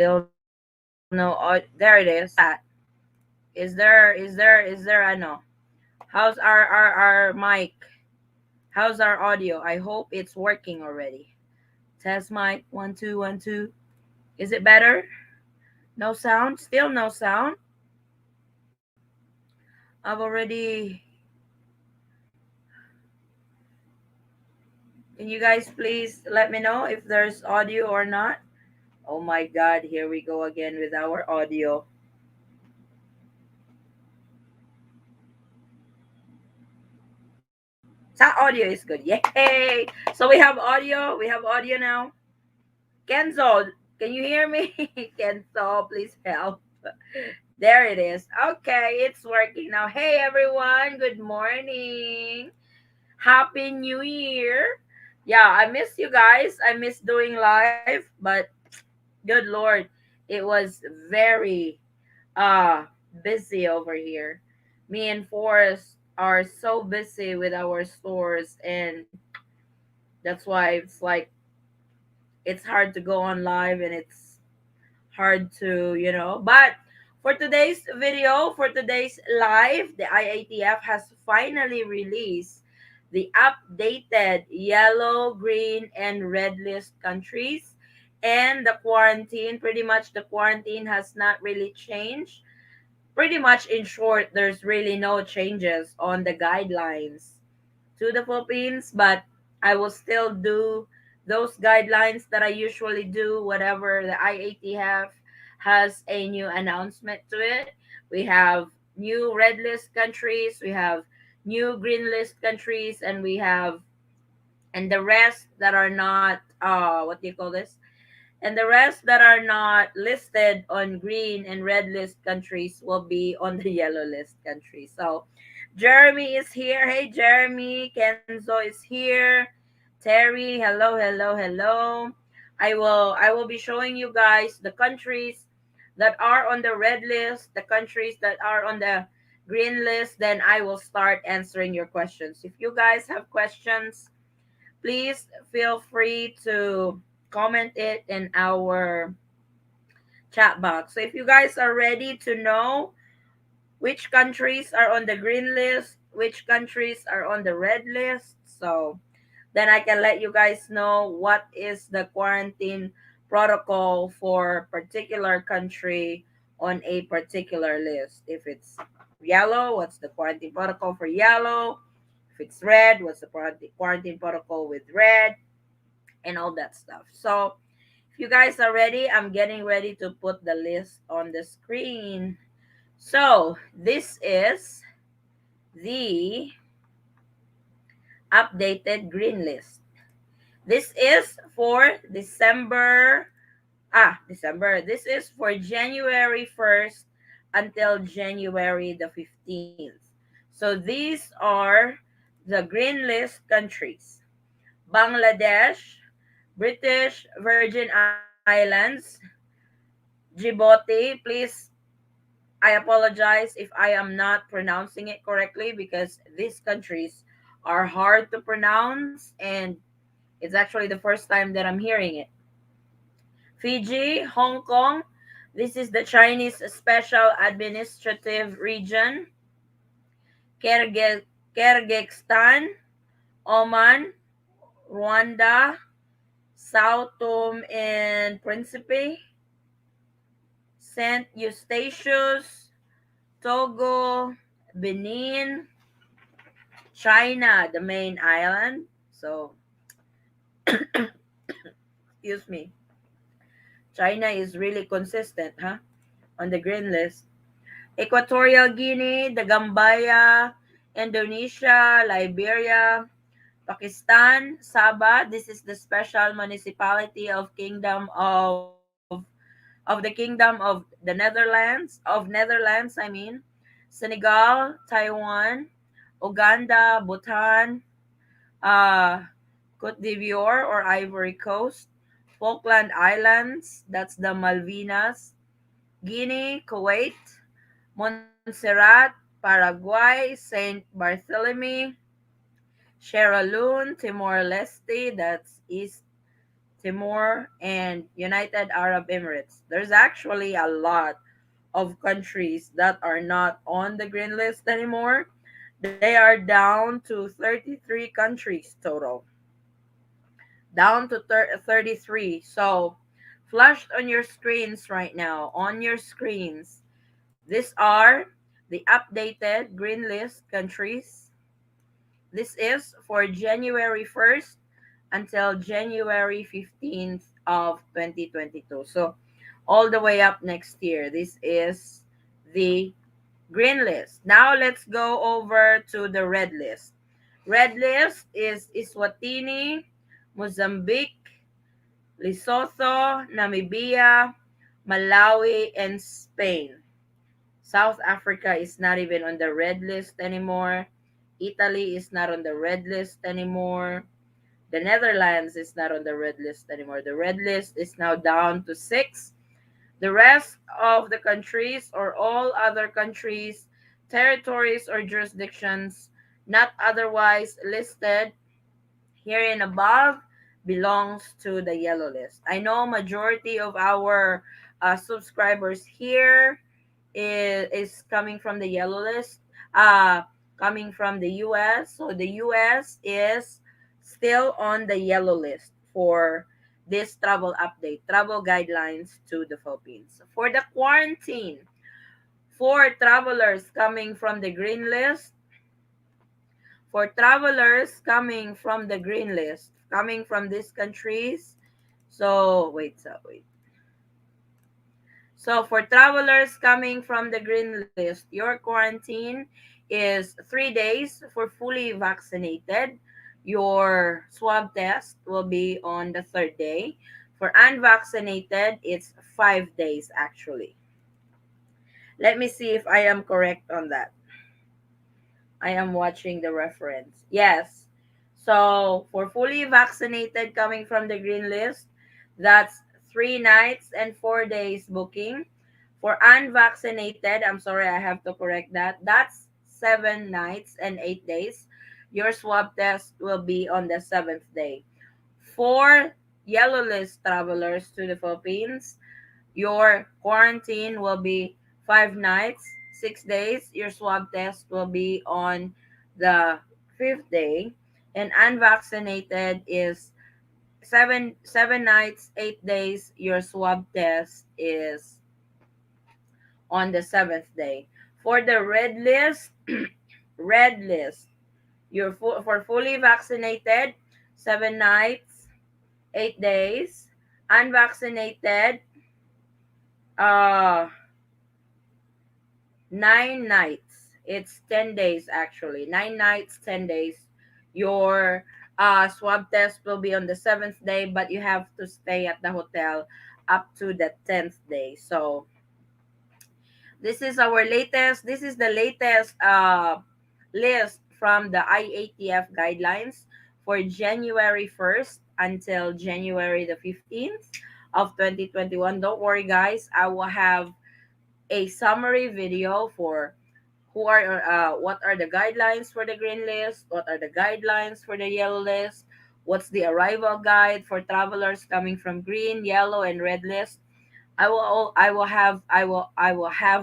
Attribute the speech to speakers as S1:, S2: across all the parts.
S1: Still no. There it is. That is there? I know. How's our mic? How's our audio? I hope it's working already. Test mic 1 2 1 2. Is it better? No sound. Still no sound. I've already. Can you guys please let me know if there's audio or not? Oh my God! Here we go again with our audio. That audio is good. Yay! So we have audio. We have audio now. Kenzo, can you hear me? Kenzo, please help. There it is. Okay, it's working now. Hey everyone, good morning. Happy New Year. Yeah, I miss you guys. I miss doing live, but good Lord, it was very busy over here. Me and Forrest are so busy with our stores, and that's why it's hard to go on live, and it's hard to, but for today's video, for today's live, the IATF has finally released the updated yellow, green, and red list countries. And the quarantine, pretty much the quarantine has not really changed. Pretty much, in short, there's really no changes on the guidelines to the Philippines, but I will still do those guidelines that I usually do whenever the IATF has a new announcement to it. We have new red list countries, we have new green list countries, and we have, and the rest that are not, what do you call this? And the rest that are not listed on green and red list countries will be on the yellow list countries. So Jeremy is here. Hey Jeremy, Kenzo is here. Terry, hello, hello, hello. I will be showing you guys the countries that are on the red list, the countries that are on the green list. Then I will start answering your questions. If you guys have questions, please feel free to comment it in our chat box. So if you guys are ready to know which countries are on the green list, which countries are on the red list, so then I can let you guys know what is the quarantine protocol for particular country on a particular list. If it's yellow, what's the quarantine protocol for yellow? If it's red, what's the quarantine protocol with red? And all that stuff. So, if you guys are ready, I'm getting ready to put the list on the screen. So, this is the updated green list. This is for December. This is for January 1st until January the 15th. So, these are the green list countries: Bangladesh, British Virgin Islands, Djibouti. Please, I apologize if I am not pronouncing it correctly, because these countries are hard to pronounce, and it's actually the first time that I'm hearing it. Fiji, Hong Kong. This is the Chinese Special Administrative Region. Kyrgyzstan, Oman, Rwanda, Sao Tome and Principe, Saint Eustatius, Togo, Benin, China, the main island. So, excuse me. China is really consistent, huh? On the green list. Equatorial Guinea, the Gambia, Indonesia, Liberia, Pakistan, Sabah. This is the special municipality of the Kingdom of the Netherlands, I mean. Senegal, Taiwan, Uganda, Bhutan, uh, Cote d'Ivoire or Ivory Coast, Falkland Islands, that's the Malvinas, Guinea, Kuwait, Montserrat, Paraguay, Saint Barthélemy, Sierra Leone, Timor Leste, that's East Timor, and United Arab Emirates. There's actually a lot of countries that are not on the green list anymore. They are down to 33 countries total. Down to 33. So, flashed on your screens right now, on your screens, these are the updated green list countries. This is for January 1st until January 15th of 2022. So, all the way up next year. This is the green list. Now let's go over to the red list. Red list is Eswatini, Mozambique, Lesotho, Namibia, Malawi, and Spain. South Africa is not even on the red list anymore. Italy is not on the red list anymore. The Netherlands is not on the red list anymore. The red list is now down to six. The rest of the countries or all other countries, territories, or jurisdictions not otherwise listed here and above belongs to the yellow list. I know majority of our subscribers here is coming from the yellow list, uh, coming from the US. So the US is still on the yellow list for this travel update, travel guidelines to the Philippines. For the quarantine, for travelers coming from the green list, for travelers coming from the green list, coming from these countries. So, wait. So, for travelers coming from the green list, your quarantine is 3 days for fully vaccinated. Your swab test will be on the third day. For unvaccinated, it's 5 days actually. Let me see if I am correct on that. I am watching the reference. Yes. So for fully vaccinated coming from the green list, that's 3 nights and 4 days booking. For unvaccinated, I'm sorry, I have to correct that. That's 7 nights and 8 days. Your swab test will be on the seventh day. For yellow list travelers to the Philippines, your quarantine will be 5 nights, 6 days. Your swab test will be on the fifth day. And unvaccinated is 7 nights, 8 days. Your swab test is on the seventh day. For the red list, red list, for fully vaccinated, 7 nights, 8 days. Unvaccinated, uh 9 nights. It's 10 days actually. 9 nights, 10 days. Your swab test will be on the seventh day, but you have to stay at the hotel up to the 10th day. So this is our latest. This is the latest list from the IATF guidelines for January 1st until January the 15th of 2021. Don't worry, guys. I will have a summary video for what are the guidelines for the green list, what are the guidelines for the yellow list, what's the arrival guide for travelers coming from green, yellow, and red list. I will have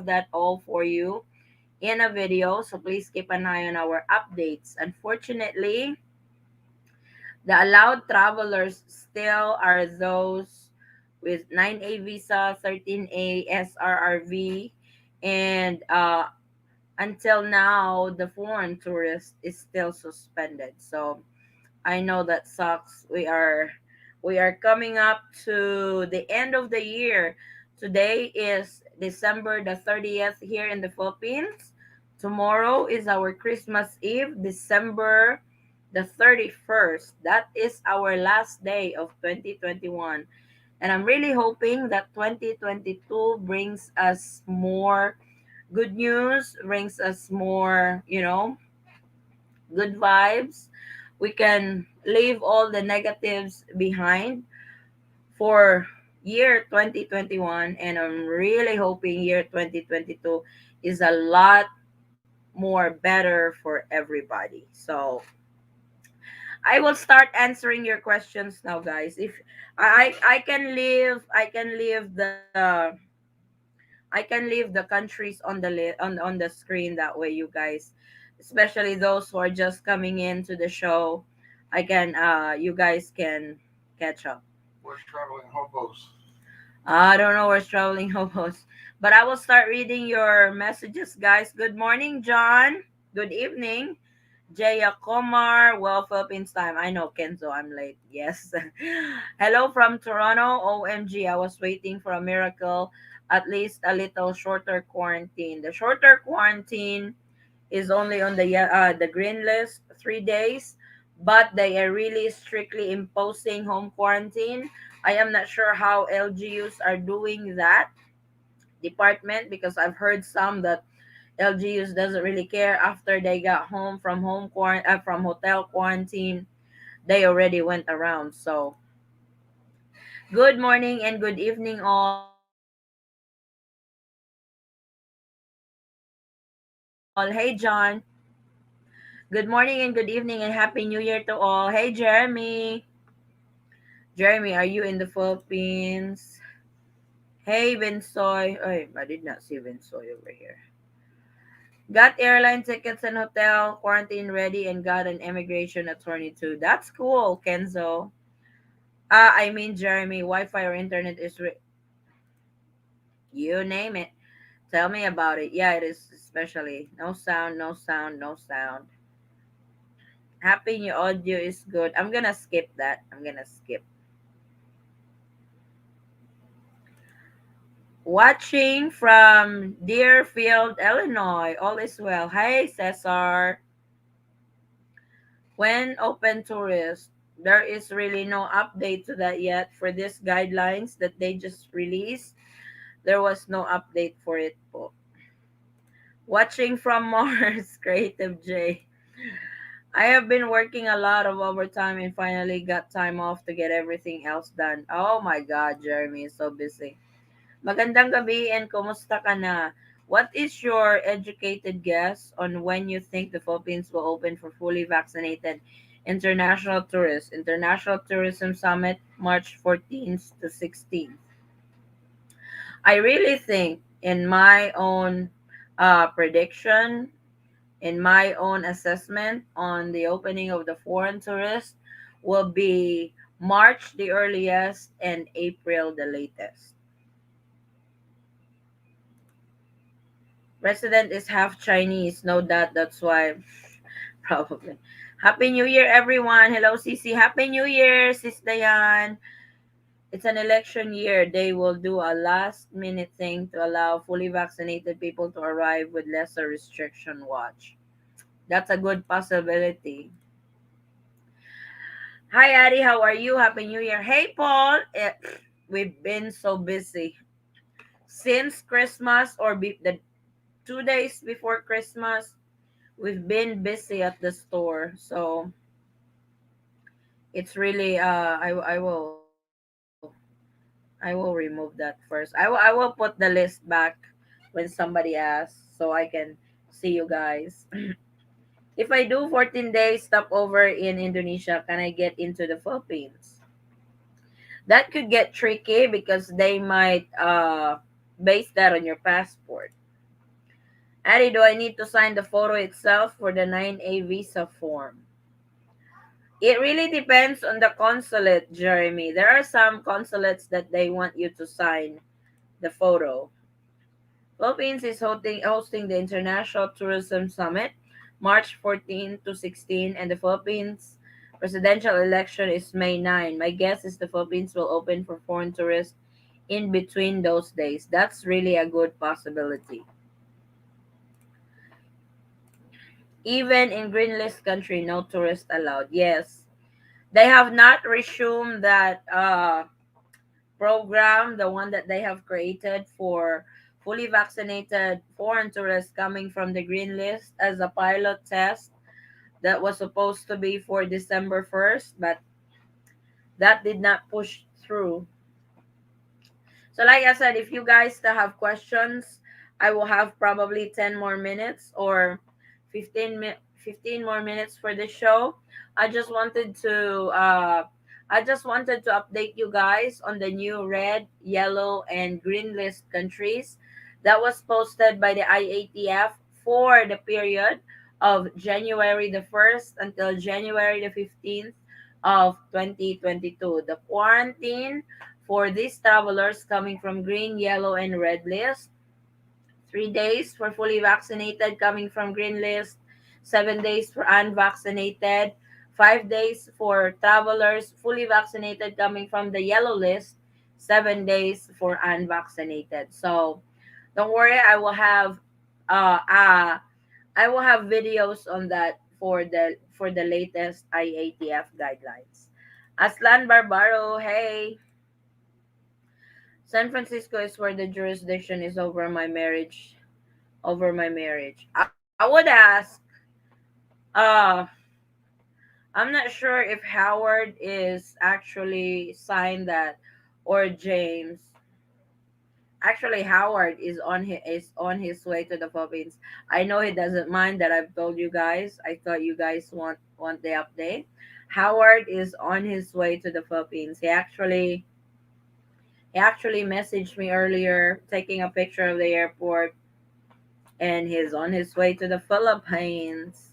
S1: that all for you in a video, so please keep an eye on our updates. Unfortunately, the allowed travelers still are those with 9A visa, 13A SRRV, and until now, the foreign tourist is still suspended. So I know that sucks. We are coming up to the end of the year. Today is December the 30th here in the Philippines. Tomorrow is our Christmas Eve, December the 31st. That is our last day of 2021. And I'm really hoping that 2022 brings us more good news, brings us more, good vibes. We can leave all the negatives behind for year 2021, and I'm really hoping year 2022 is a lot more better for everybody. So I will start answering your questions now, guys. If I can leave the countries on the on the screen, that way you guys, especially those who are just coming into the show, I can you guys can catch up.
S2: We're traveling hobos.
S1: I don't know where's traveling hobos, but I will start reading your messages, guys. Good morning, John. Good evening. Jaya Komar, well, Philippines time. I know, Kenzo, I'm late. Yes. Hello from Toronto. OMG, I was waiting for a miracle, at least a little shorter quarantine. The shorter quarantine is only on the green list, 3 days, but they are really strictly imposing home quarantine. I am not sure how LGUs are doing that department, because I've heard some that LGUs doesn't really care after they got home from from hotel quarantine. They already went around. So good morning and good evening, all. Hey, John. Good morning and good evening and happy New Year to all. Hey, Jeremy. Jeremy, are you in the Philippines? Hey, Vinsoy. Oh, I did not see Vinsoy over here. Got airline tickets and hotel, quarantine ready, and got an immigration attorney too. That's cool, Kenzo. I mean, Jeremy, Wi-Fi or internet is you name it. Tell me about it. Yeah, it is, especially no sound, no sound, no sound. Happy new audio is good. I'm gonna skip that. I'm gonna skip. Watching from Deerfield, Illinois. All is well. Hey, Cesar. When open tourist, there is really no update to that yet for these guidelines that they just released. There was no update for it po. Watching from Mars, Creative J. I have been working a lot of overtime and finally got time off to get everything else done. Oh my God, Jeremy is so busy. Magandang gabi and kumusta ka na? What is your educated guess on when you think the Philippines will open for fully vaccinated international tourists? International Tourism Summit, March 14th to 16th. I really think, in my own prediction, in my own assessment on the opening of the foreign tourists, will be March the earliest and April the latest. President is half Chinese, no doubt. That's why, probably. Happy New Year, everyone. Hello, Cici. Happy New Year, Sis Dayan. It's an election year. They will do a last minute thing to allow fully vaccinated people to arrive with lesser restriction. Watch. That's a good possibility. Hi, Addie. How are you? Happy New Year. Hey, Paul. We've been so busy since Christmas, or the 2 days before Christmas. We've been busy at the store, so it's really I will remove that first. I will put the list back when somebody asks, so I can see you guys. If I do 14 days stopover in Indonesia, can I get into the Philippines? That could get tricky because they might base that on your passport. Addie, do I need to sign the photo itself for the 9A visa form? It really depends on the consulate, Jeremy. There are some consulates that they want you to sign the photo. Philippines is hosting the International Tourism Summit March 14 to 16, and the Philippines presidential election is May 9. My guess is the Philippines will open for foreign tourists in between those days. That's really a good possibility. Even in green list country, no tourists allowed. Yes, they have not resumed that program, the one that they have created for fully vaccinated foreign tourists coming from the green list as a pilot test that was supposed to be for December 1st, but that did not push through. So, like I said, if you guys still have questions, I will have probably 10 more minutes or 15 15 more minutes for the show. I just wanted to uh, I just wanted to update you guys on the new red, yellow, and green list countries that was posted by the IATF for the period of January the 1st until January the 15th of 2022. The quarantine for these travelers coming from green, yellow, and red list: 3 days for fully vaccinated coming from green list, 7 days for unvaccinated, 5 days for travelers fully vaccinated coming from the yellow list, 7 days for unvaccinated. So don't worry, uh, uh I will have videos on that for the latest IATF guidelines. Aslan Barbaro, hey. San Francisco is where the jurisdiction is over my marriage. I would ask, uh, I'm not sure if Howard is actually signed that or James. Actually, Howard is on his way to the Philippines. I know he doesn't mind that I've told you guys. I thought you guys want the update. Howard is on his way to the Philippines. He actually messaged me earlier, taking a picture of the airport, and he's on his way to the Philippines.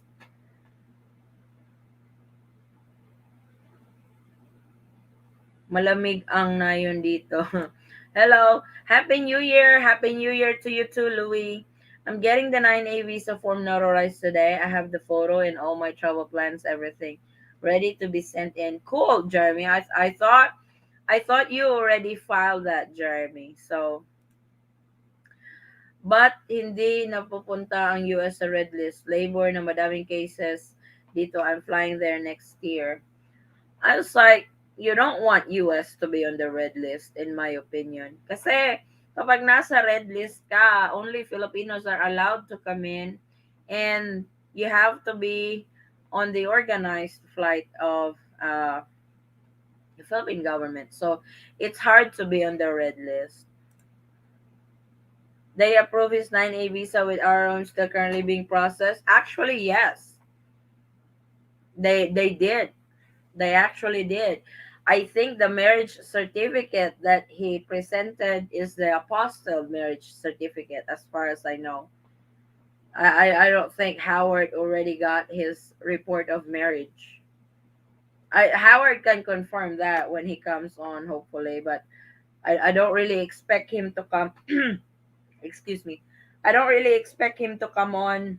S1: Malamig ang nayon dito. Hello. Happy New Year. Happy New Year to you too, Louis. I'm getting the 9A visa form notarized today. I have the photo and all my travel plans, everything ready to be sent in. Cool, Jeremy. I thought you already filed that, Jeremy. So, but hindi napupunta ang US sa red list. Labor na madaming cases dito. I'm flying there next year. I was like, you don't want US to be on the red list, in my opinion. Kasi, kapag nasa red list ka, only Filipinos are allowed to come in, and you have to be on the organized flight of the Philippine government. So, it's hard to be on the red list. They approve his 9A visa with our own still currently being processed. Actually, yes. They did. They actually did. I think the marriage certificate that he presented is the apostle marriage certificate, as far as I know. I don't think Howard already got his report of marriage. Howard can confirm that when he comes on, hopefully, but I don't really expect him to come. Excuse me. I don't really expect him to come on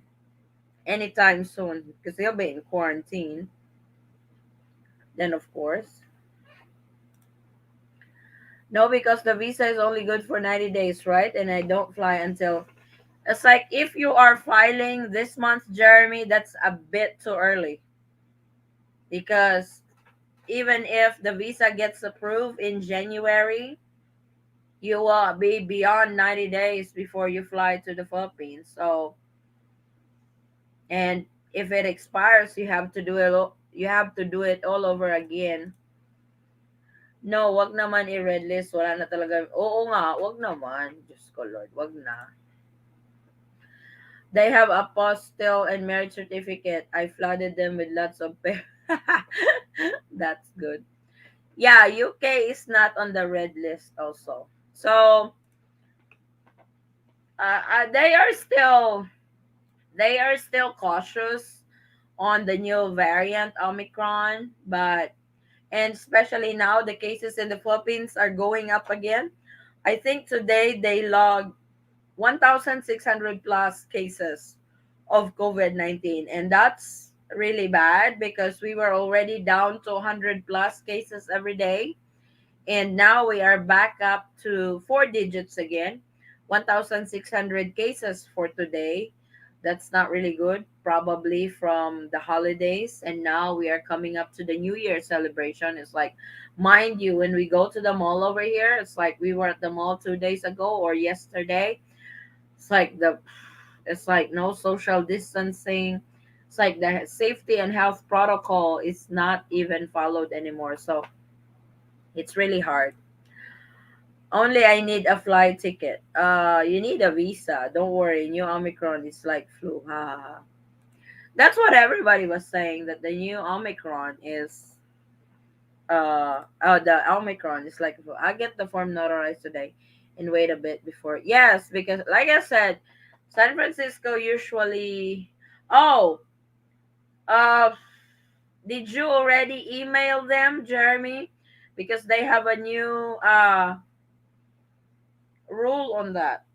S1: anytime soon because he'll be in quarantine. Then, of course. No, because the visa is only good for 90 days, right? And I don't fly until. It's like if you are filing this month, Jeremy, that's a bit too early. Because even if the visa gets approved in January, you will be beyond 90 days before you fly to the Philippines. So, and if it expires, you have to do it all over again. No, wag naman i-red list. Wala na talaga. Oo nga, wag naman. Diyos ko, Lord, wag na. They have apostille and marriage certificate. I flooded them with lots of That's good. Yeah, UK is not on the red list also. So, they are still cautious on the new variant Omicron, but and especially now the cases in the Philippines are going up again. I think today they logged 1,600 plus cases of COVID-19, and that's really bad because we were already down to 100 plus cases every day, and now we are back up to four digits again. 1,600 cases for today. That's not really good, probably from the holidays. And now we are coming up to the New Year celebration. It's like, mind you, when we go to the mall over here, it's like we were at the mall 2 days ago or yesterday. It's like no social distancing. It's like the safety and health protocol is not even followed anymore. So it's really hard. Only I need a flight ticket. You need a visa. Don't worry. New Omicron is like flu. Ha, ha, ha. That's what everybody was saying, that the new Omicron is the Omicron is like, I get the form notarized today and wait a bit before. Yes, because like I said, San Francisco usually. Oh, uh did you already email them, Jeremy? Because they have a new rule on that.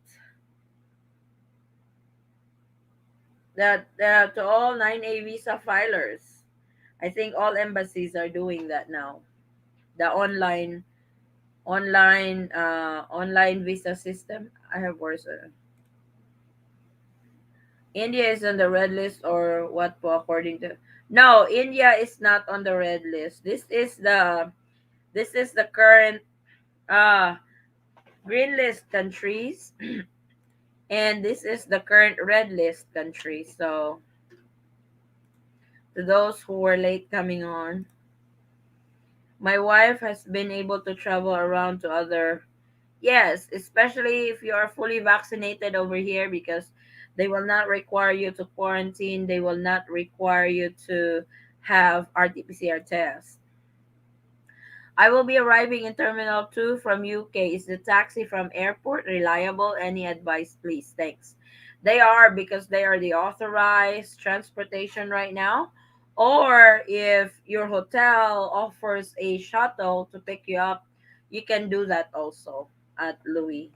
S1: That to all 9A visa filers. I think all embassies are doing that now. The online visa system. I have worse. India is on the red list or what po, according to. No, India is not on the red list. This is the current uh green list countries, and this is the current red list country. So to those who were late coming on, my wife has been able to travel around to other. Yes, especially if you are fully vaccinated over here, because they will not require you to quarantine. They will not require you to have RT-PCR test. I will be arriving in Terminal 2 from UK. Is the taxi from airport reliable? Any advice, please? Thanks. They are, because they are the authorized transportation right now. Or if your hotel offers a shuttle to pick you up, you can do that also at Louis.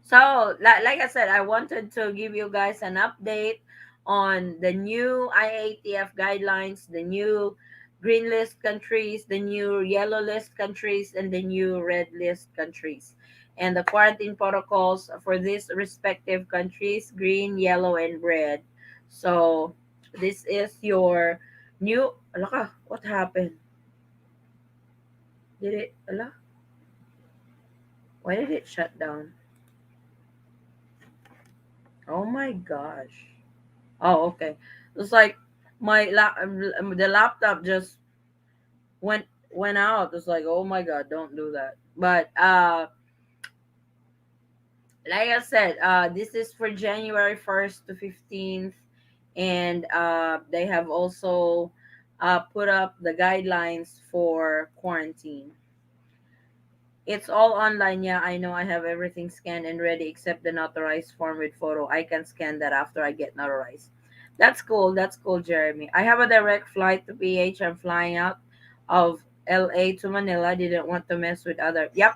S1: So, like I said, I wanted to give you guys an update on the new IATF guidelines, the new green list countries, the new yellow list countries, and the new red list countries, and the quarantine protocols for these respective countries, green, yellow, and red. So, this is your new. Alaka, what happened? Did it? Ala? Why did it shut down? Oh my gosh. Oh, okay. It's like the laptop just went out. It's like, oh my god, don't do that. But like I said, this is for January 1st to 15th, and they have also put up the guidelines for quarantine. It's all online. Yeah, I know. I have everything scanned and ready except the notarized form with photo. I can scan that after I get notarized. That's cool. That's cool, Jeremy. I have a direct flight to PH. I'm flying out of LA to Manila. Didn't want to mess with other. Yep.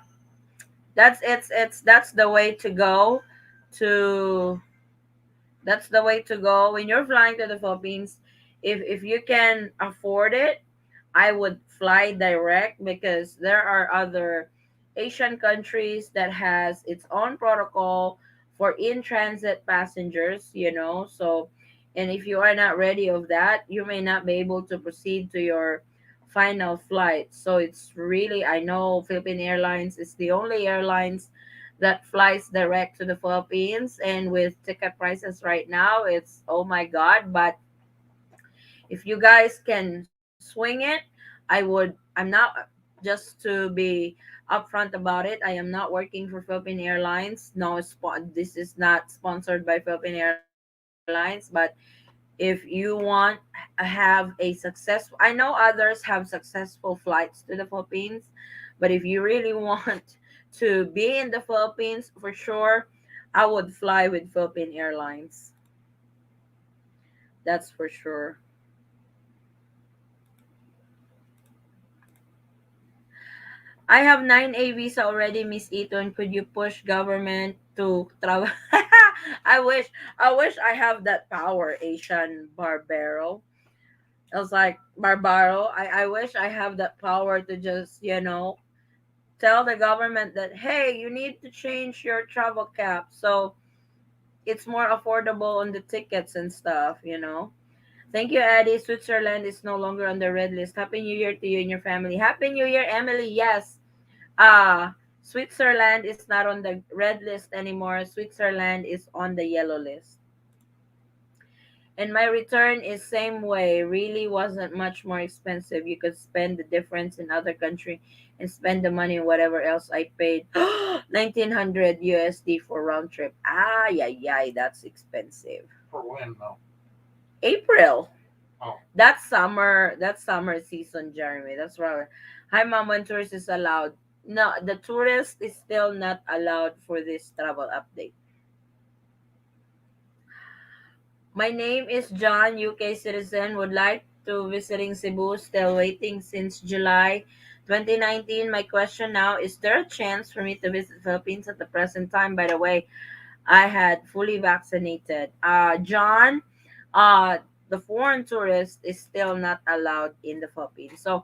S1: That's the way to go to that's the way to go when you're flying to the Philippines. If you can afford it, I would fly direct, because there are other Asian countries that has its own protocol for in transit passengers, So, and if you are not ready of that, you may not be able to proceed to your final flight. So it's really, I know Philippine Airlines is the only airlines that flies direct to the Philippines, and with ticket prices right now, it's oh my god. But if you guys can swing it, I'm not, just to be upfront about it, I am not working for Philippine Airlines. No, this is not sponsored by Philippine Airlines, but if you want have a successful, I know others have successful flights to the Philippines, but if you really want to be in the Philippines for sure, I would fly with Philippine Airlines. That's for sure. I have 9A visa already, Miss Eaton. Could you push government to travel? I wish I have that power, Asian Barbaro. I was like, Barbaro, I wish I have that power to just, tell the government that, hey, you need to change your travel cap so it's more affordable on the tickets and stuff. Thank you, Addie. Switzerland is no longer on the red list. Happy New Year to you and your family. Happy New Year, Emily. Yes. Switzerland is not on the red list anymore. Switzerland is on the yellow list. And my return is same way. Really wasn't much more expensive. You could spend the difference in other country and spend the money on whatever else I paid. 1900 USD for round trip. Ah, yeah, yeah, that's expensive.
S2: For when though?
S1: April.
S2: Oh,
S1: That's summer season, Jeremy. That's right. Hi, mom. When tourist is allowed? No, the tourist is still not allowed for this travel update. My name is John, UK citizen. Would like to visiting Cebu. Still waiting since July 2019. My question now: is there a chance for me to visit Philippines at the present time? By the way, I had fully vaccinated. John, the foreign tourist is still not allowed in the Philippines. So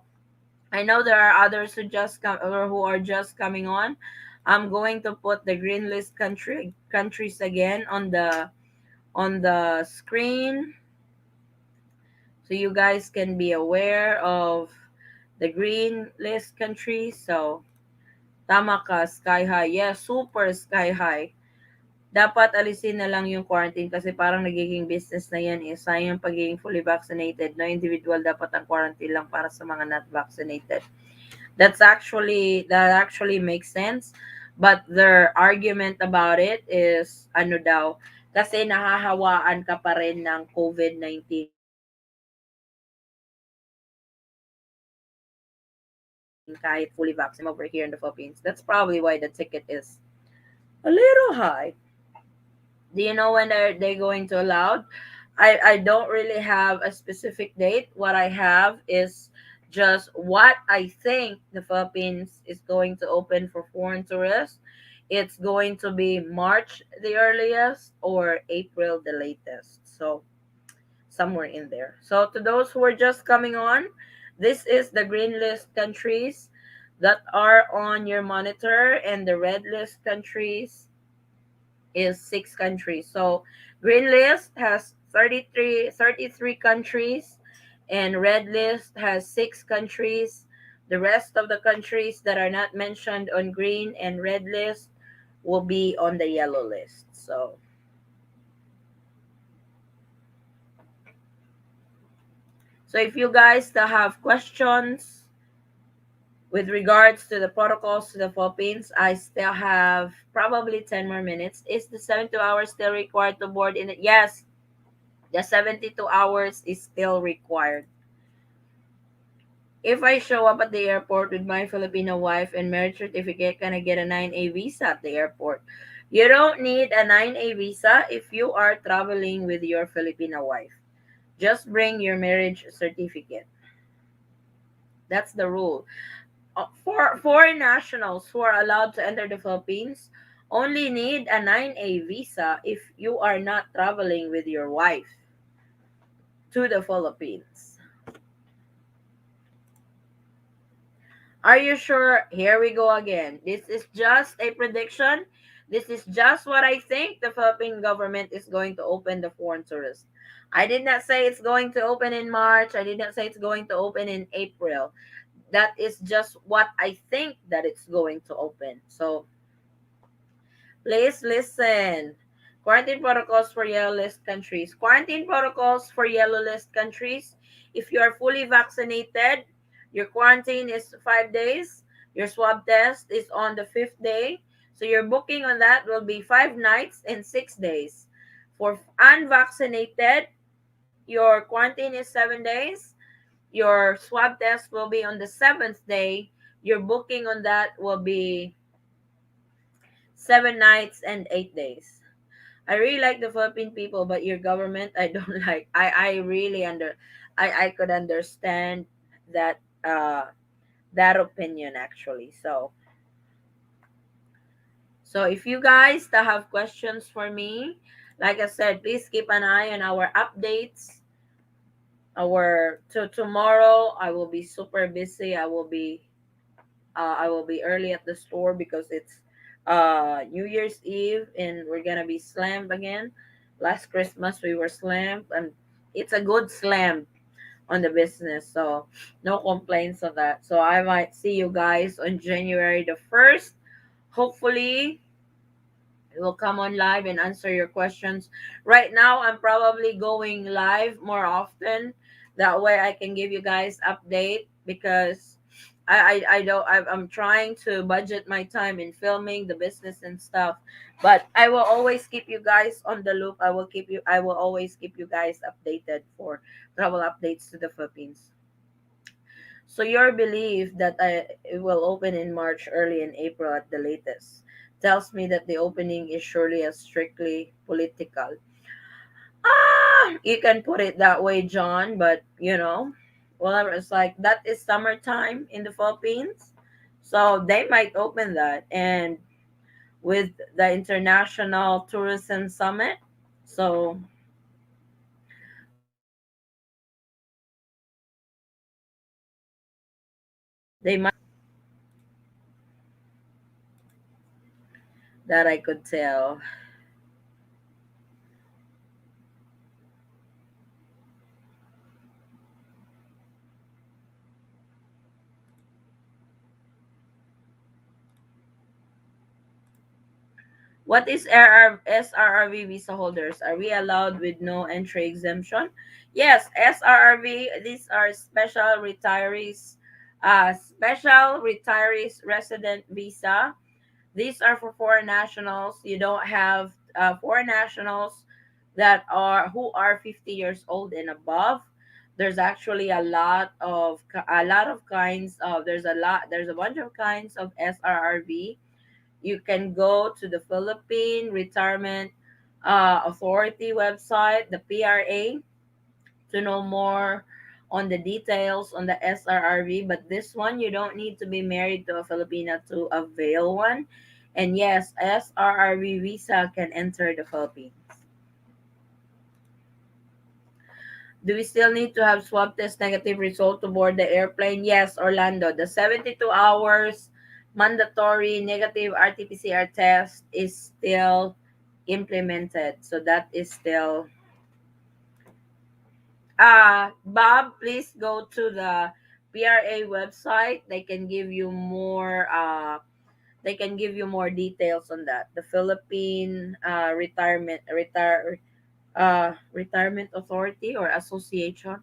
S1: I know there are others who just come or who are just coming on. I'm going to put the green list countries again on the screen so you guys can be aware of the green list countries. So tama ka, sky high. Yeah, super sky high. Dapat alisin na lang yung quarantine kasi parang nagiging business na yan eh. Sayang yung pagiging fully vaccinated. No individual dapat ang quarantine lang para sa mga not vaccinated. That actually makes sense. But their argument about it is ano daw, kasi nahahawaan ka pa rin ng COVID-19 kahit fully vaccinated ka. Same over here in the Philippines. That's probably why the ticket is a little high. Do you know when they going to allow? I don't really have a specific date. What I have is just what I think the Philippines is going to open for foreign tourists. It's going to be March the earliest or April the latest. So somewhere in there. So to those who are just coming on, this is the green list countries that are on your monitor, and the red list countries is 6 countries. So green list has 33 countries, and red list has 6 countries. The rest of the countries that are not mentioned on green and red list will be on the yellow list. So if you guys still have questions with regards to the protocols to the Philippines, I still have probably 10 more minutes. Is the 72 hours still required to board in it? Yes, the 72 hours is still required. If I show up at the airport with my Filipino wife and marriage certificate, can I get a 9A visa at the airport? You don't need a 9A visa if you are traveling with your Filipino wife. Just bring your marriage certificate. That's the rule. For foreign nationals who are allowed to enter the Philippines, only need a 9A visa if you are not traveling with your wife to the Philippines. Are you sure? Here we go again. This is just a prediction. This is just what I think the Philippine government is going to open the foreign tourists. I did not say it's going to open in March. I did not say it's going to open in April. That is just what I think that it's going to open. So please listen. Quarantine protocols for yellow list countries. Quarantine protocols for yellow list countries. If you are fully vaccinated, your quarantine is 5 days. Your swab test is on the fifth day. So your booking on that will be 5 nights and 6 days. For unvaccinated, your quarantine is 7 days. Your swab test will be on the seventh day. Your booking on that will be 7 nights and 8 days. I really like the Philippine people, but your government I don't like. I really I could understand that that opinion actually. So if you guys still have questions for me, like I said, please keep an eye on our updates. Our to tomorrow I will be super busy. I will be early at the store because it's New Year's Eve and we're gonna be slammed again. Last Christmas we were slammed and it's a good slam on the business, so no complaints on that. So I might see you guys on January the 1st. Hopefully will come on live and answer your questions. Right now, I'm probably going live more often. That way, I can give you guys update because I don't. I'm trying to budget my time in filming the business and stuff. But I will always keep you guys on the loop. I will always keep you guys updated for travel updates to the Philippines. So your belief that it will open in March, early in April at the latest, tells me that the opening is surely a strictly political. You can put it that way, John, but whatever. It's like that is summertime in the Philippines, so they might open that, and with the International Tourism Summit, so they might, that I could tell. What is SRRV visa holders? Are we allowed with no entry exemption? Yes, SRRV, these are special retirees resident visa. These are for foreign nationals. You don't have foreign nationals who are 50 years old and above. There's actually a lot of kinds of there's a bunch of kinds of SRRV. You can go to the Philippine Retirement Authority website, the PRA, to know more on the details on the SRRV. But this one, you don't need to be married to a Filipina to avail one. And yes, SRRV visa can enter the Philippines. Do we still need to have swab test negative result to board the airplane? Yes, Orlando. The 72 hours mandatory negative RT-PCR test is still implemented. So that is still Bob, please go to the PRA website. They can give you more details on that. The Philippine Retirement Authority or Association.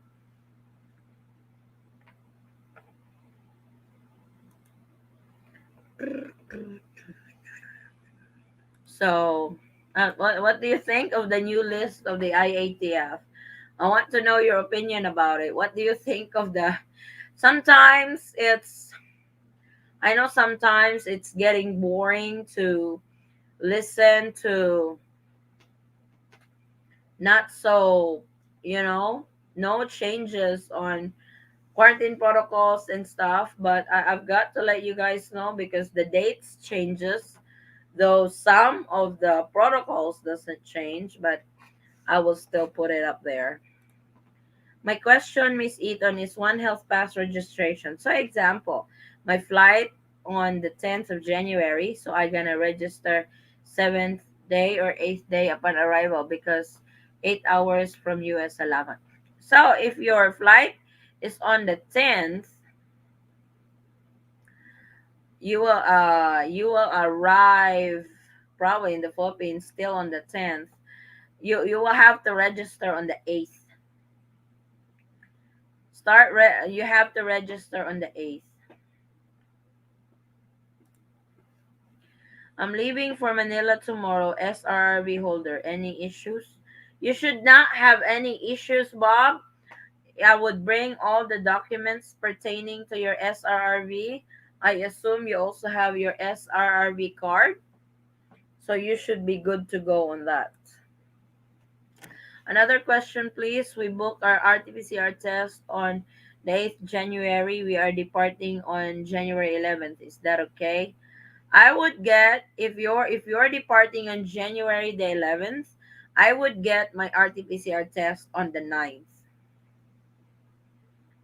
S1: So, what do you think of the new list of the IATF? I want to know your opinion about it. What do you think of the? Sometimes I know sometimes it's getting boring to listen to not so, you know, no changes on quarantine protocols and stuff, but I've got to let you guys know because the dates changes, though some of the protocols doesn't change, but I will still put it up there. My question, Miss Eaton, is One Health Pass registration. So, example, my flight on the 10th of January, so I'm gonna register 7th day or 8th day upon arrival because 8 hours from US Salamat. So, if your flight is on the 10th, you will arrive probably in the Philippines still on the 10th. You will have to register on the 8th. You have to register on the 8th. I'm leaving for Manila tomorrow. SRV holder. Any issues? You should not have any issues, Bob. I would bring all the documents pertaining to your SRRV. I assume you also have your SRRV card. So you should be good to go on that. Another question, please. We booked our RT-PCR test on the 8th January. We are departing on January 11th. Is that okay? I would get if you're departing on January the 11th, I would get my RT-PCR test on the 9th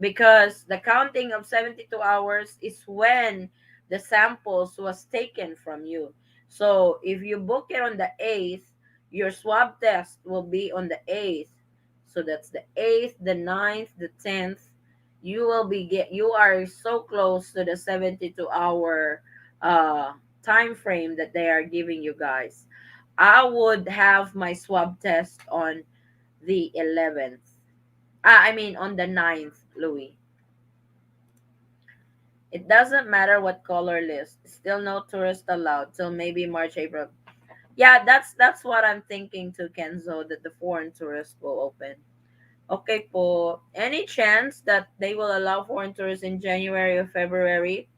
S1: because the counting of 72 hours is when the samples was taken from you. So if you book it on the 8th, your swab test will be on the 8th. So that's the 8th, the 9th, the 10th. You are so close to the 72-hour time frame that they are giving you guys. I would have my swab test on the 11th. I mean on the 9th, Louis. It doesn't matter what color list. Still no tourists allowed till maybe March, April. Yeah, that's what I'm thinking too, Kenzo, that the foreign tourists will open. Okay po. Any chance that they will allow foreign tourists in January or February?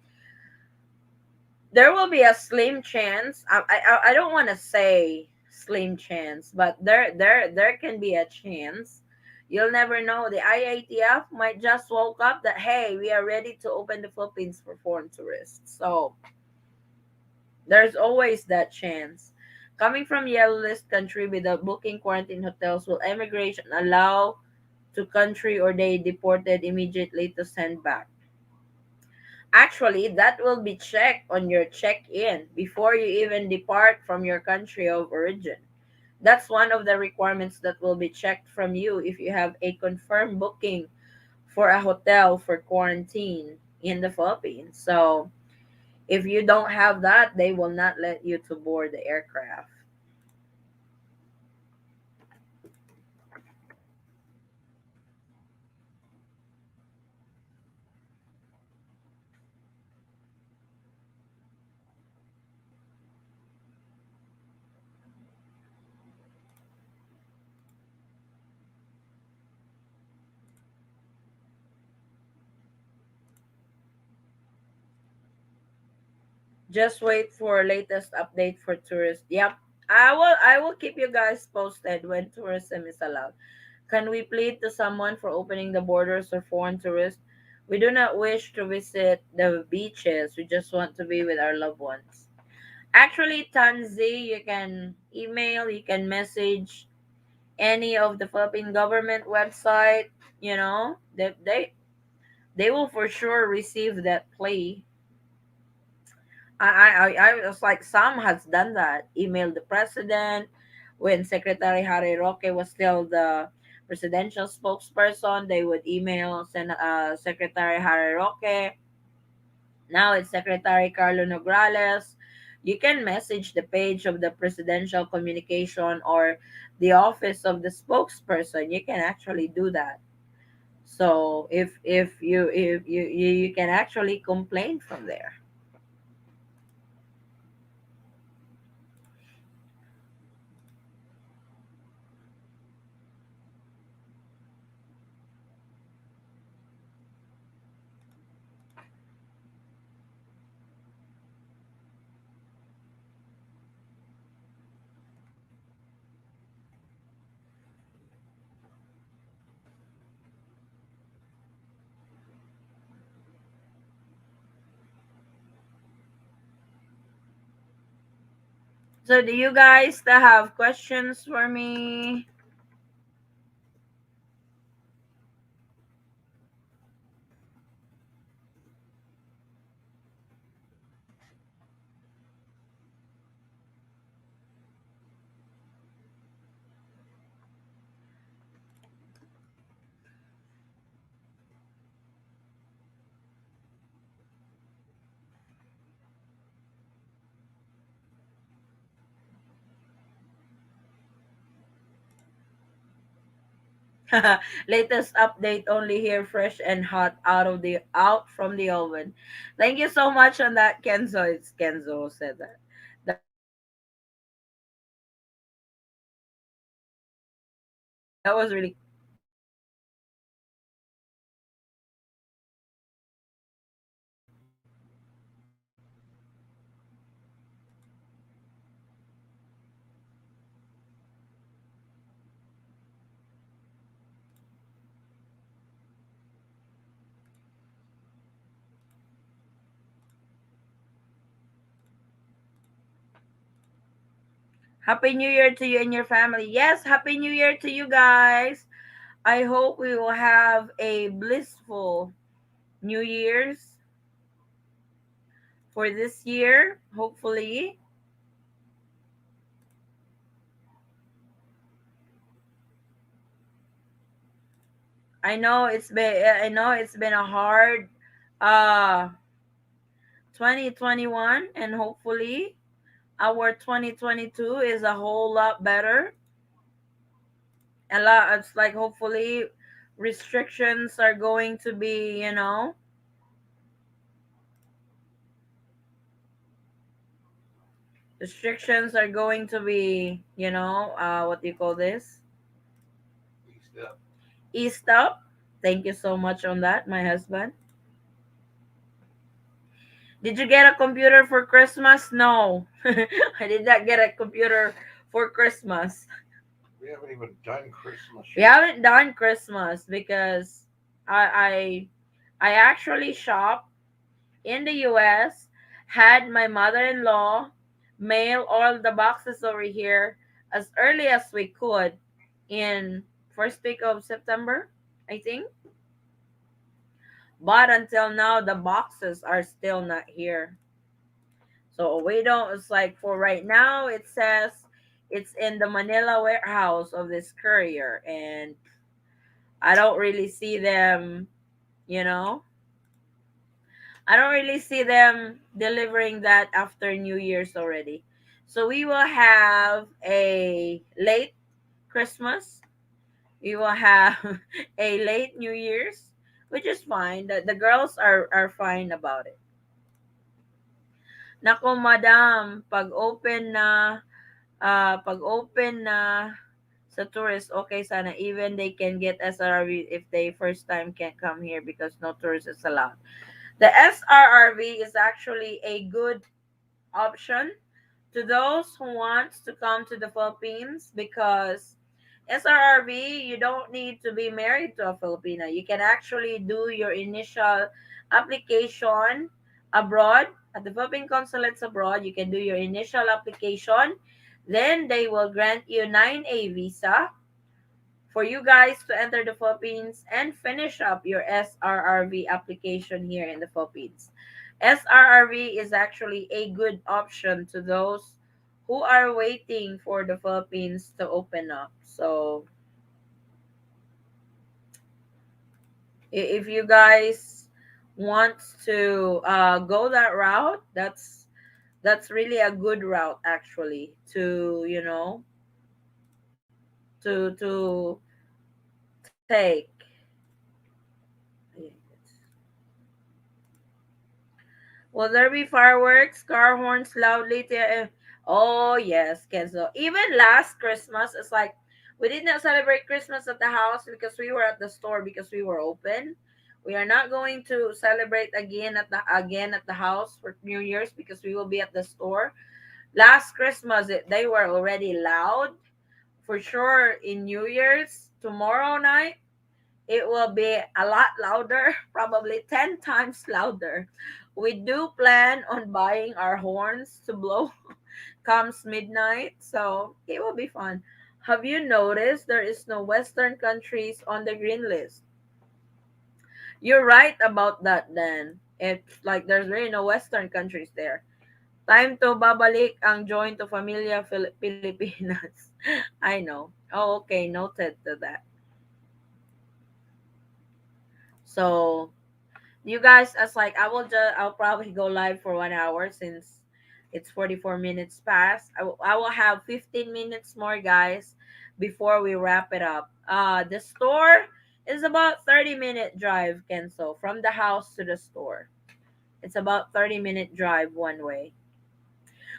S1: There will be a slim chance. I don't want to say slim chance, but there can be a chance. You'll never know. The IATF might just woke up that hey, we are ready to open the Philippines for foreign tourists. So there's always that chance. Coming from yellow list country without booking quarantine hotels, will immigration allow to country or they deported immediately to send back? Actually, that will be checked on your check-in before you even depart from your country of origin. That's one of the requirements that will be checked from you if you have a confirmed booking for a hotel for quarantine in the Philippines. So, if you don't have that, they will not let you to board the aircraft. Just wait for latest update for tourists. Yep. I will keep you guys posted when tourism is allowed. Can we plead to someone for opening the borders for foreign tourists? We do not wish to visit the beaches. We just want to be with our loved ones. Actually, Tanzi, you can email, you can message any of the Philippine government website. They will for sure receive that plea. I was like, Sam has done that. Emailed the president when Secretary Harry Roque was still the presidential spokesperson. They would email Secretary Harry Roque. Now it's Secretary Carlo Nograles. You can message the page of the presidential communication or the office of the spokesperson. You can actually do that. So if you can actually complain from there. So do you guys still have questions for me? Latest update only here, fresh and hot out from the oven. Thank you so much on that, Kenzo. It's Kenzo who said that. That was really Happy New Year to you and your family. Yes, Happy New Year to you guys. I hope we will have a blissful New Year's for this year, hopefully. I know it's been a hard uh 2021, and hopefully our 2022 is a whole lot better. A lot, it's like hopefully restrictions are going to be, restrictions are going to be, what do you call this?
S2: Eased up.
S1: Eased up. Thank you so much on that, my husband. Did you get a computer for Christmas? No. I did not get a computer for Christmas.
S2: We haven't even done Christmas
S1: We
S2: yet.
S1: haven't done Christmas because I actually shopped in the US, had my mother-in-law mail all the boxes over here as early as we could in first week of September, I think. But until now the boxes are still not here. So we don't, it's like for right now it says it's in the Manila warehouse of this courier, and I don't really see them, you know. I don't really see them delivering that after New Year's already. So we will have a late Christmas. We will have a late New Year's, which is fine. The girls are fine about it. Nako, madam, pag open na sa tourist, okay sana. Even they can get SRV if they first time can't come here because no tourists is allowed. The SRRV is actually a good option to those who wants to come to the Philippines because SRRV, you don't need to be married to a Filipina. You can actually do your initial application abroad at the Philippine consulates abroad. You can do your initial application. Then they will grant you 9A visa for you guys to enter the Philippines and finish up your SRRV application here in the Philippines. SRRV is actually a good option to those who are waiting for the Philippines to open up. So, if you guys want to go that route, that's really a good route actually to to take. Will there be fireworks, car horns loudly? Oh yes, Kenzo. Even last Christmas, it's like we did not celebrate Christmas at the house because we were at the store because we were open. We are not going to celebrate again at the house for New Year's because we will be at the store. Last Christmas, they were already loud for sure. In New Year's tomorrow night, it will be a lot louder, probably 10 times louder. We do plan on buying our horns to blow comes midnight, so it will be fun. Have you noticed there is no Western countries on the green list? You're right about that then. It's like there's really no Western countries there. Time to babalik ang join to Familia Pilipinas. I know. Oh, okay. Noted to that. So, you guys, as like I'll probably go live for 1 hour since it's 44 minutes past. I will have 15 minutes more, guys, before we wrap it up. The store is about 30-minute drive, Kenso, from the house to the store. It's about 30-minute drive one way.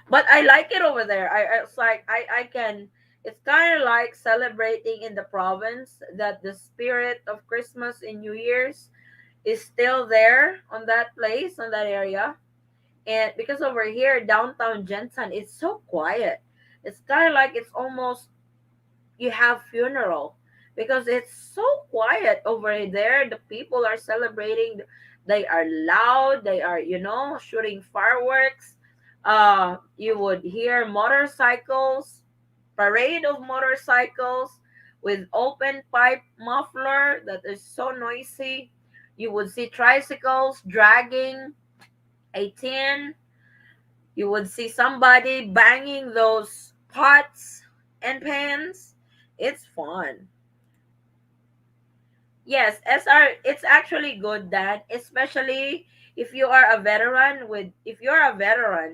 S1: But I like it over there. It's like I can, it's kind of like celebrating in the province, that the spirit of Christmas and New Year's is still there on that place, on that area. And because over here, downtown Jensen, it's so quiet. It's kind of like it's almost you have funeral because it's so quiet over there. The people are celebrating. They are loud. They are, shooting fireworks. You would hear motorcycles, parade of motorcycles with open pipe muffler that is so noisy. You would see tricycles dragging a tin. You would see somebody banging those pots and pans. It's fun. Yes, it's actually good that, especially if you are a veteran,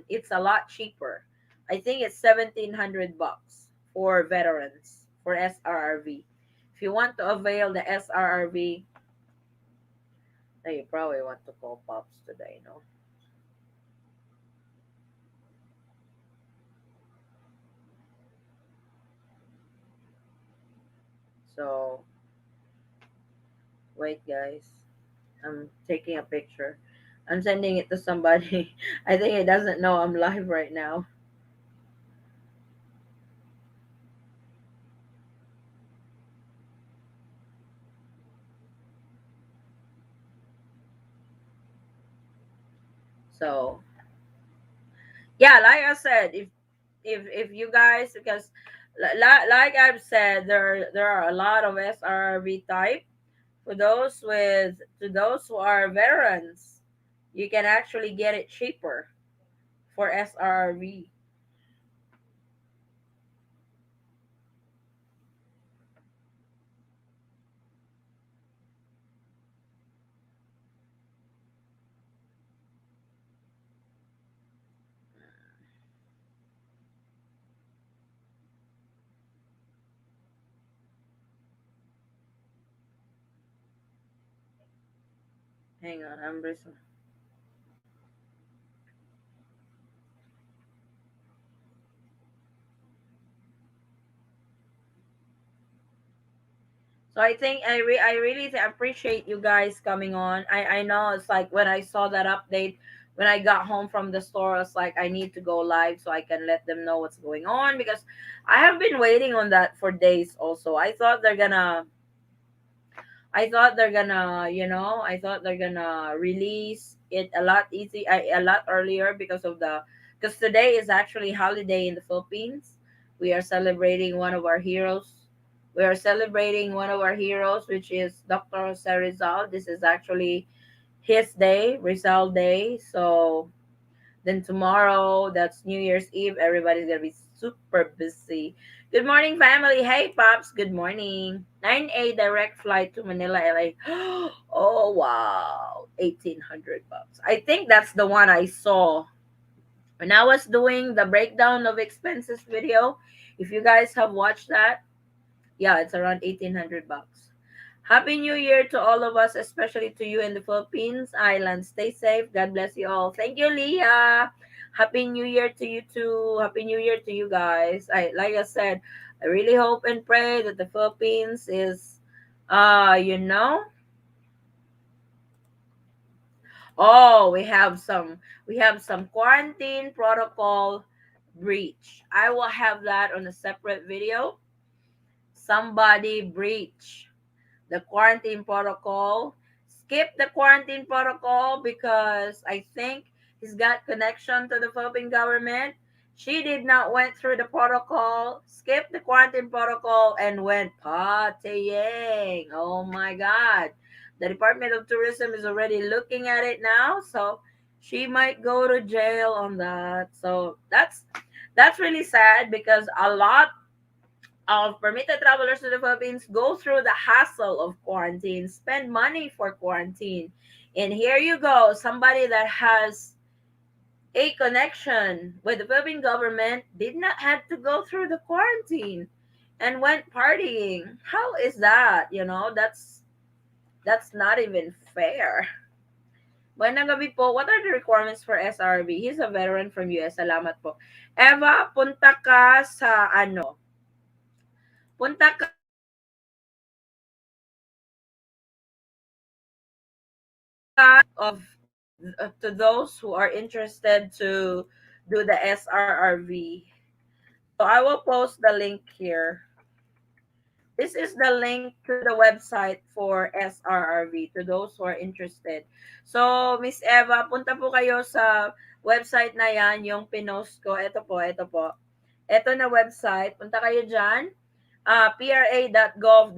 S1: it's a lot cheaper. I think it's 1700 bucks for veterans for SRRV. If you want to avail the SRRV, now you probably want to call Pops today, no? So wait, guys. I'm taking a picture. I'm sending it to somebody. I think it doesn't know I'm live right now. So yeah, like I said, if you guys, because like I've said, there are a lot of SRV type for those with to those who are veterans. You can actually get it cheaper for SRV. Hang on, I'm just. So I think I really appreciate you guys coming on. I know it's like when I saw that update when I got home from the store, it's like I need to go live so I can let them know what's going on because I have been waiting on that for days also. I thought they're gonna release it a lot a lot earlier because today is actually holiday in the Philippines. We are celebrating one of our heroes. We are celebrating one of our heroes, which is Dr. Jose Rizal. This is actually his day, Rizal Day. So then tomorrow, that's New Year's Eve. Everybody's gonna be super busy. Good morning, family. Hey, Pops. Good morning. 9A direct flight to Manila, LA. Oh, wow. 1800 bucks. I think that's the one I saw when I was doing the breakdown of expenses video. If you guys have watched that, yeah, it's around 1800 bucks. Happy New Year to all of us, especially to you in the Philippines Island. Stay safe. God bless you all. Thank you, Leah. Happy New Year to you too. Happy New Year to you guys. I like I said, I really hope and pray that the Philippines is you know, oh, we have some quarantine protocol breach. I will have that on a separate video. Somebody breach the quarantine protocol. Skip the quarantine protocol because I think he's got connection to the Philippine government. She did not went through the protocol, skipped the quarantine protocol, and went partying. Oh my God. The Department of Tourism is already looking at it now, so she might go to jail on that. So that's really sad because a lot of permitted travelers to the Philippines go through the hassle of quarantine, spend money for quarantine. And here you go, somebody that has a connection with the Philippine government did not have to go through the quarantine and went partying. How is that? That's not even fair. Magandang gabi po. What are the requirements for SRB? He's a veteran from US. Salamat po. Eva, punta ka sa punta ka of to those who are interested to do the SRRV. So I will post the link here. This is the link to the website for SRRV to those who are interested. So, Miss Eva, punta po kayo sa website na yan, yung pinost ko. Ito po, ito po. Ito na website. Punta kayo dyan. pra.gov.ph.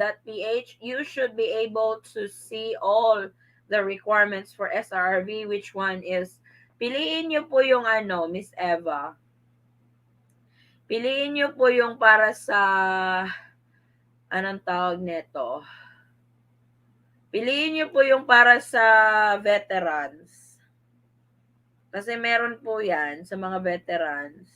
S1: You should be able to see all the requirements for SRRV. Which one is, piliin nyo po yung Miss Eva. Piliin nyo po yung para sa, anong tawag nito? Piliin nyo po yung para sa veterans. Kasi meron po yan sa mga veterans.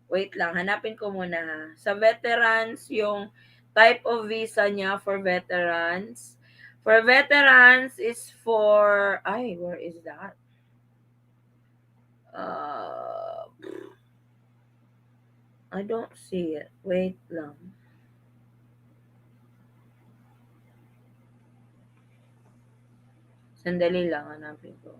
S1: Wait lang, hanapin ko muna ha. Sa veterans, yung type of visa niya for veterans. For veterans is for, ay, where is that? Uh, I don't see it. Wait lang. Sandali lang, hanapin ko.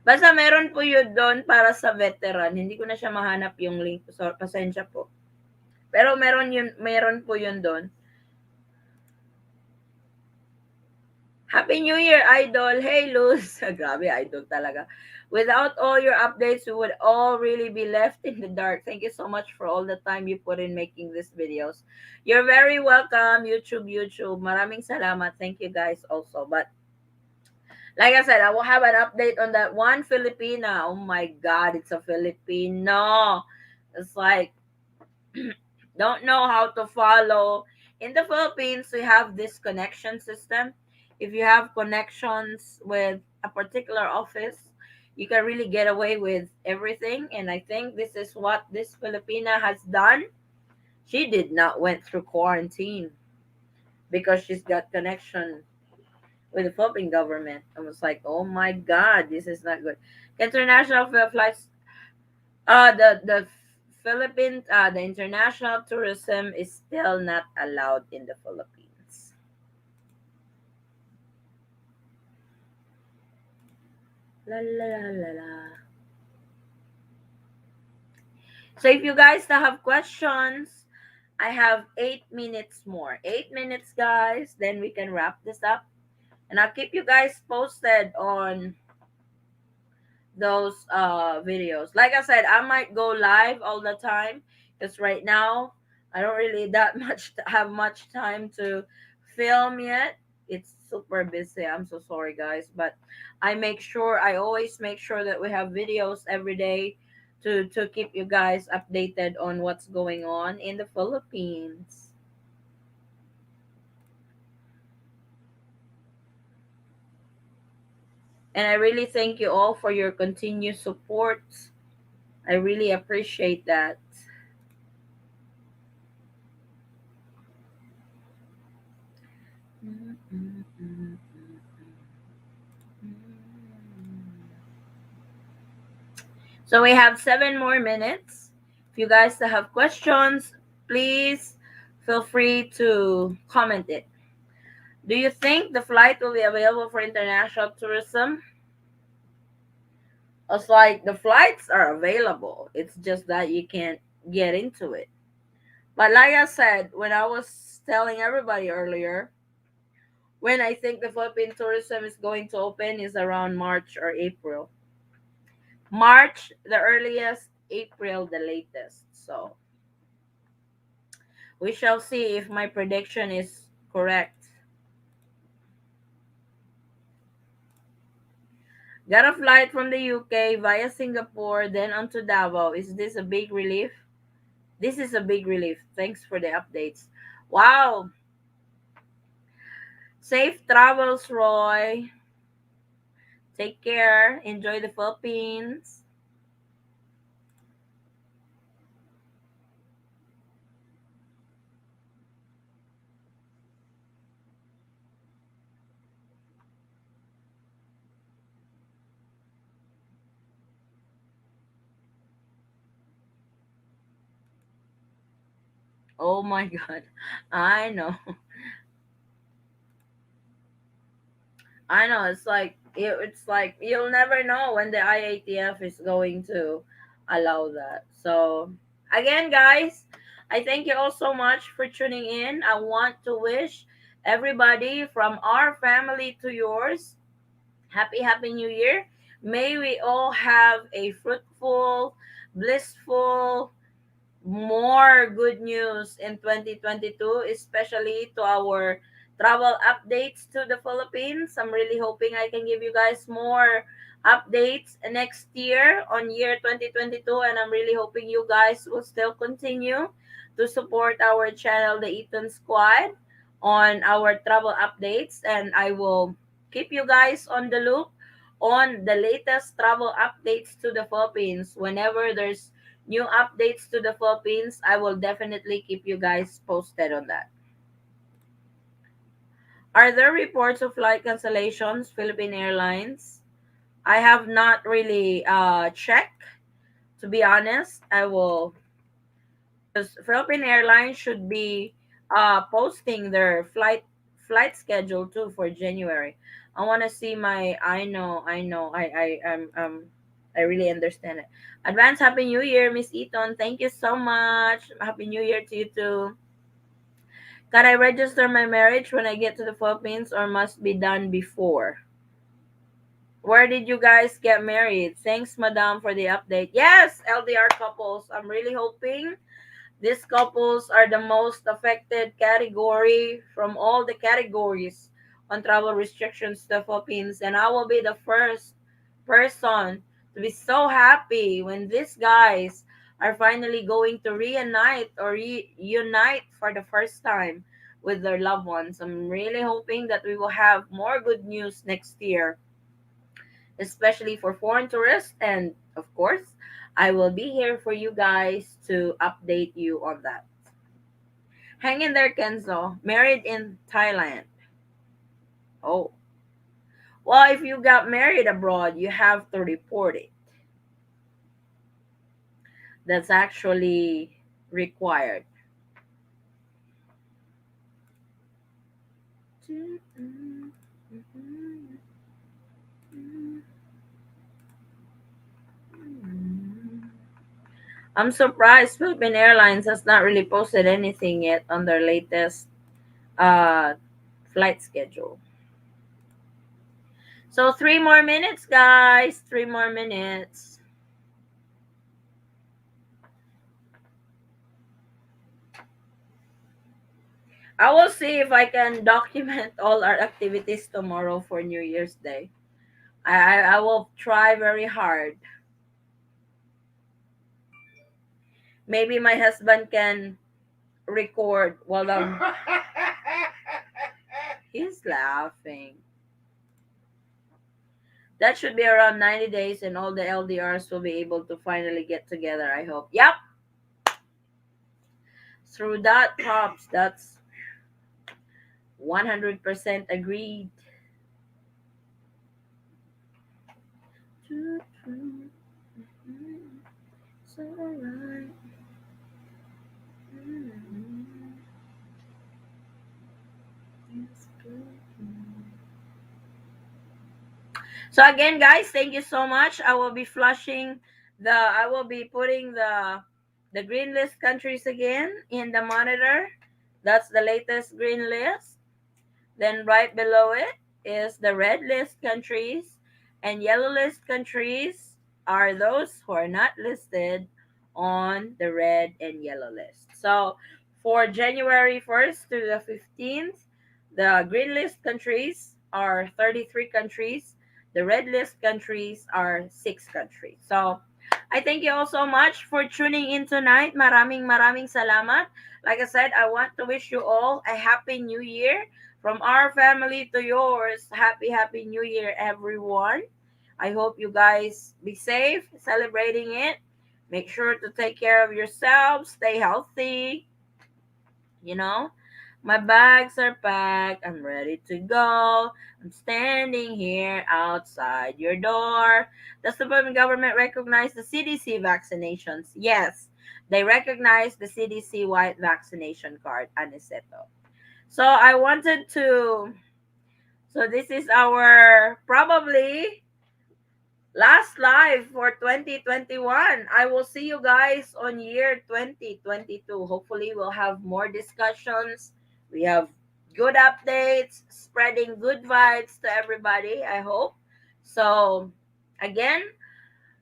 S1: Basta meron po yun doon para sa veteran. Hindi ko na siya mahanap yung link. So, pasensya po. Pero meron po yun doon. Happy New Year, Idol! Hey, Luz! Grabe, Idol talaga. Without all your updates, we would all really be left in the dark. Thank you so much for all the time you put in making these videos. You're very welcome, YouTube. Maraming salamat. Thank you guys also. But like I said, I will have an update on that one Filipina. Oh my God, it's a Filipino. It's like, don't know how to follow. In the Philippines, we have this connection system. If you have connections with a particular office, you can really get away with everything. And I think this is what this Filipina has done. She did not went through quarantine because she's got connection with the Philippine government. I was like, oh my God, this is not good. International flights, the Philippines, the international tourism is still not allowed in the Philippines. La la la la la. So if you guys still have questions, I have 8 minutes more. 8 minutes, guys. Then we can wrap this up, and I'll keep you guys posted on those videos. Like I said, I might go live all the time because right now I don't really that much have much time to film yet. It's super busy. I'm so sorry, guys, but I always make sure that we have videos every day to keep you guys updated on what's going on in the Philippines. And I really thank you all for your continued support. I really appreciate that. So we have 7 more minutes. If you guys have questions, please feel free to comment it. Do you think the flight will be available for international tourism? It's like the flights are available. It's just that you can't get into it. But like I said, when I was telling everybody earlier, when I think the Philippine tourism is going to open is around March or April. March the earliest, April the latest. So we shall see if my prediction is correct. Got a flight from the UK via Singapore, then on to Davao. Is this a big relief? This is a big relief. Thanks for the updates. Wow. Safe travels, Roy. Take care. Enjoy the Philippines. Oh my God. I know. I know. It's like you'll never know when the IATF is going to allow that. So again, guys, I thank you all so much for tuning in. I want to wish everybody from our family to yours happy New Year. May we all have a fruitful, blissful, more good news in 2022, especially to our travel updates to the Philippines. I'm really hoping I can give you guys more updates next year on year 2022, and I'm really hoping you guys will still continue to support our channel, the Ethan Squad, on our travel updates, and I will keep you guys on the loop on the latest travel updates to the Philippines. Whenever there's new updates to the Philippines, I will definitely keep you guys posted on that. Are there reports of flight cancellations, Philippine Airlines? I have not really checked. To be honest, I will, because Philippine Airlines should be posting their flight schedule too for January. I want to see my. I really understand it. Advance Happy New Year, Miss Eaton. Thank you so much. Happy New Year to you too. Can I register my marriage when I get to the Philippines, or must be done before? Where did you guys get married? Thanks, Madam, for the update. Yes, LDR couples. I'm really hoping these couples are the most affected category from all the categories on travel restrictions to the Philippines. And I will be the first person to be so happy when these guys are finally going to reunite or reunite for the first time with their loved ones. I'm really hoping that we will have more good news next year, especially for foreign tourists. And of course, I will be here for you guys to update you on that. Hang in there, Kenzo. Married in Thailand. Oh, well, if you got married abroad, you have to report it. That's actually required. I'm surprised Philippine Airlines has not really posted anything yet on their latest uh, flight schedule. So 3 more minutes, guys. 3 more minutes. I will see if I can document all our activities tomorrow for New Year's Day. I will try very hard. Maybe my husband can record while I'm. He's laughing. That should be around 90 days, and all the LDRs will be able to finally get together, I hope. Yep, through that, Pops. That's 100% agreed. So right. So again, guys, thank you so much. I will be flushing I will be putting the green list countries again in the monitor. That's the latest green list. Then right below it is the red list countries, and yellow list countries are those who are not listed on the red and yellow list. So for January 1st to the 15th, the green list countries are 33 countries. The red list countries are 6 countries. So I thank you all so much for tuning in tonight. Maraming salamat. Like I said, I want to wish you all a happy new year. From our family to yours, happy new year, everyone. I hope you guys be safe celebrating it. Make sure to take care of yourselves, stay healthy. You know, my bags are packed, I'm ready to go. I'm standing here outside your door. Does the Philippine government recognize the CDC vaccinations? Yes, they recognize the CDC white vaccination card, Aniceto. So I wanted to. So this is our probably last live for 2021. I will see you guys on year 2022. Hopefully we'll have more discussions. We have good updates, spreading good vibes to everybody, I hope. So again,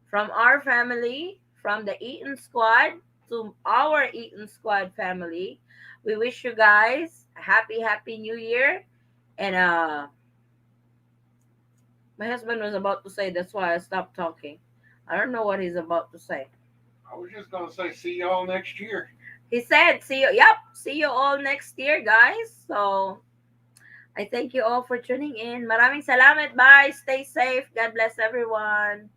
S1: from our family, from the Eaton Squad to our Eaton Squad family, we wish you guys a happy new year, and My husband was about to say, that's why I stopped talking. I don't know what he's about to say.
S2: I was just gonna say, see y'all next year.
S1: He said, see you. Yep. See you all next year, guys. So I thank you all for tuning in. Maraming salamat. Bye. Stay safe. God bless everyone.